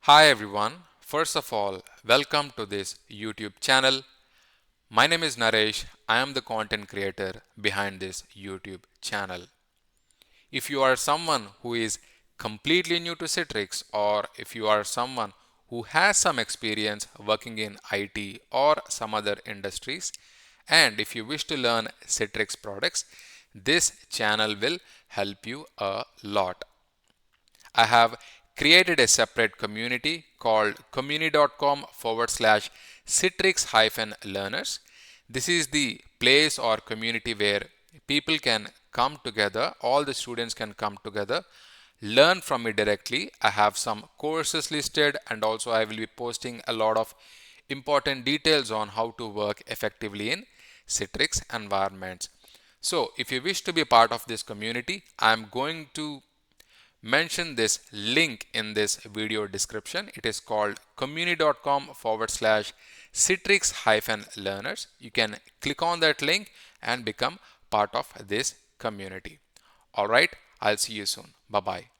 Hi everyone. First of all, welcome to this YouTube channel. My name is Naresh. I am the content creator behind this YouTube channel. If you are someone who is completely new to Citrix, or if you are someone who has some experience working in IT or some other industries, and if you wish to learn Citrix products, this channel will help you a lot. I have created a separate community called community.com/citrix-learners. This is the place or community where people can come together, all the students can come together, learn from me directly. I have some courses listed, and also I will be posting a lot of important details on how to work effectively in Citrix environments. So if you wish to be a part of this community, I am going to mention this link in this video description. It is called community.com/citrix-learners. You can click on that link and become part of this community. All right, I'll see you soon. Bye bye.